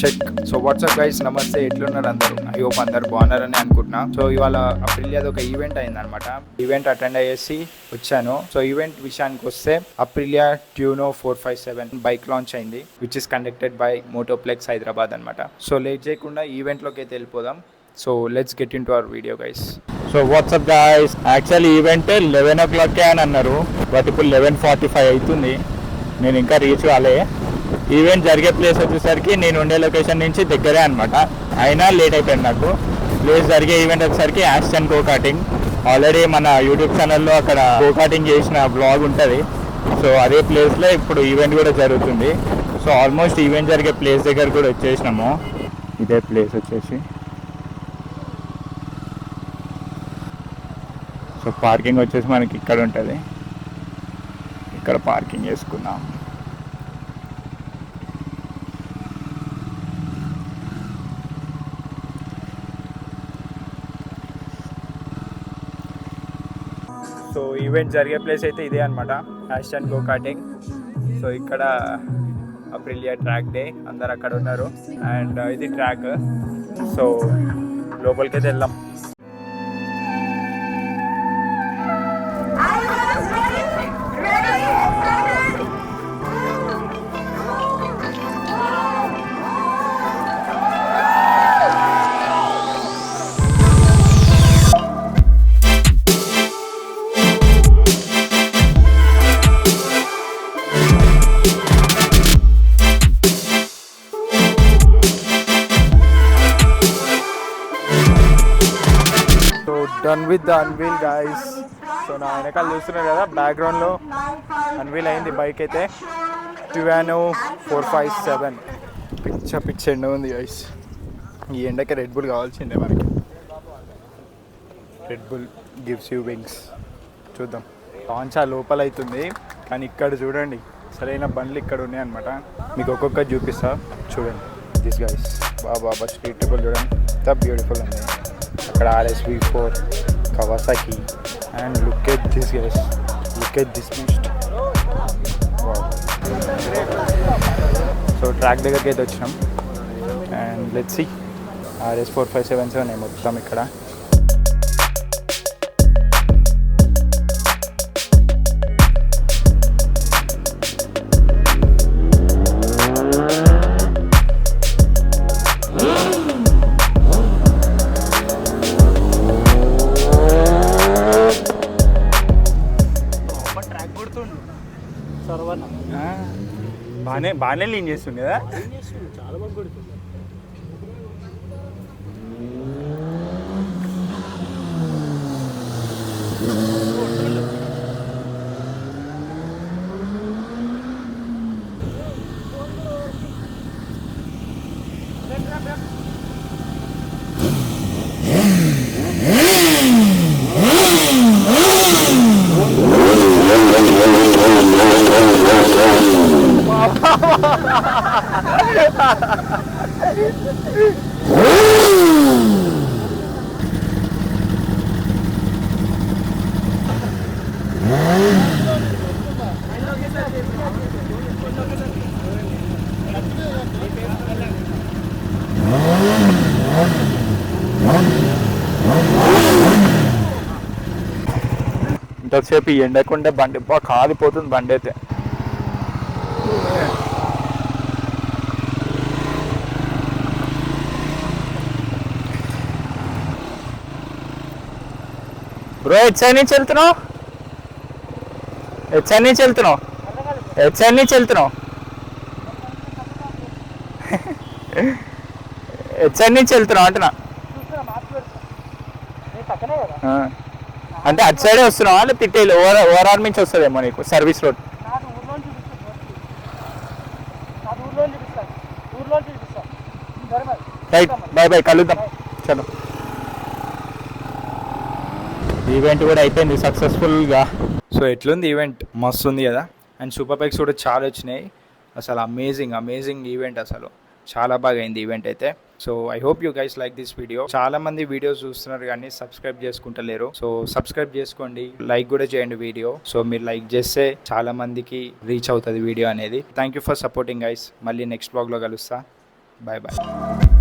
Check. So what's up guys, నమస్తే, ఎట్లున్నారు అందరూ? ఐ హోప్ అందరు బాగున్నారని అనుకుంటున్నా. సో ఇవాళ అప్రిలియాది ఒక ఈవెంట్ అయిందనమాట. ఈవెంట్ అటెండ్ అయ్యేసి వచ్చాను. సో ఈవెంట్ విషయానికి వస్తే అప్రిలియా ట్యూనో 457 బైక్ లాంచ్ అయింది, which is conducted by Motoplex Hyderabad అనమాట. సో లేట్ చేయకుండా ఈవెంట్లోకి అయితే వెళ్ళిపోదాం. So let's get into our video guys. So what's up guys, actually event 11 o'clock అని అన్నారు, బట్ ఇప్పుడు 11:45 అవుతుంది. నేను ఇంకా రీచ్ కాలే. ఈవెంట్ జరిగే ప్లేస్ వచ్చేసరికి నేను ఉండే లొకేషన్ నుంచి దగ్గరే అనమాట, అయినా లేట్ అయిపోయింది నాకు. ప్లేస్ జరిగే ఈవెంట్ వచ్చేసరికి యాక్షన్ గో కార్టింగ్. ఆల్రెడీ మన యూట్యూబ్ ఛానల్లో అక్కడ గో కార్టింగ్ చేసిన బ్లాగ్ ఉంటుంది. సో అదే ప్లేస్లో ఇప్పుడు ఈవెంట్ కూడా జరుగుతుంది. సో ఆల్మోస్ట్ ఈవెంట్ జరిగే ప్లేస్ దగ్గర కూడా వచ్చేసినాము. ఇదే ప్లేస్ వచ్చేసి. సో పార్కింగ్ వచ్చేసి మనకి ఇక్కడ ఉంటుంది, ఇక్కడ పార్కింగ్ చేసుకుందాం. సో ఈవెంట్ జరిగే ప్లేస్ అయితే ఇదే అనమాట, యాక్షన్ గో కార్టింగ్. సో ఇక్కడ అప్రిలియా ట్రాక్ డే, అందరు అక్కడ ఉన్నారు. అండ్ ఇది ట్రాక్. సో లోపలికి అయితే వెళ్దాం. Done with the unveil guys. So నా వెనకాల చూస్తున్నారు కదా, బ్యాక్గ్రౌండ్లో అన్వీల్ అయింది బైక్ అయితే. ట్యూనో 457 పిచ్చ ఎండ ఉంది గాయస్. ఈ ఎండకి రెడ్ బుల్ కావాల్సిందే మనకి. Red bull gives you wings. చూద్దాం. లాంచ్ లోపల అవుతుంది, కానీ ఇక్కడ చూడండి సరైన బండ్లు ఇక్కడ ఉన్నాయి అనమాట. మీకు ఒక్కొక్కటి చూపిస్తా చూడండి. This guys, Baba street triple చూడండి, ఎంత బ్యూటిఫుల్ ఉంది. అక్కడ RSV4 Kawasaki. And look at this guys, look at this Boost. So track దగ్గరికి అయితే వచ్చినాం. And let's see. RS457 ఉన్నాయి మొత్తం ఇక్కడ. బాగానే లీన్ చేస్తుంది కదా. చాలా బాగా కొడుతుంది. ఇంతసేపు ఈ ఎండకుంటే బండి బాగా కాలిపోతుంది బండి అయితే. బ్రో ఎట్ సైడ్ నుంచి వెళ్తున్నావు? ఎట్ సైడ్ నుంచి వెళ్తున్నావు? ఎట్ సైడ్ నుంచి వెళ్తున్నావు? ఎట్ సైడ్ నుంచి వెళ్తున్నావు అంటున్నా. అంటే అటు సైడే వస్తున్నావా, లేదా తిట్టేళ్ళు ఓవరాల్ నుంచి వస్తుందేమో నీకు service road? Right, bye bye, కలుద్దాం. చలో. ఈవెంట్ కూడా అయిపోయింది సక్సెస్ఫుల్గా. సో ఎట్లుంది ఈవెంట్? మస్తు ఉంది కదా. అండ్ సూపర్ బైక్స్ కూడా చాలా వచ్చినాయి. అసలు అమేజింగ్ ఈవెంట్, అసలు చాలా బాగా అయింది ఈవెంట్ అయితే. So I hope you guys like this video. చాలా మంది వీడియోస్ చూస్తున్నారు కానీ సబ్స్క్రైబ్ చేసుకుంటలేరు. సో సబ్స్క్రైబ్ చేసుకోండి, లైక్ కూడా చేయండి వీడియో. సో మీరు లైక్ చేస్తే చాలా మందికి రీచ్ అవుతుంది వీడియో అనేది. Thank you for supporting guys. మళ్ళీ నెక్స్ట్ బ్లాగ్లో కలుస్తా. Bye bye.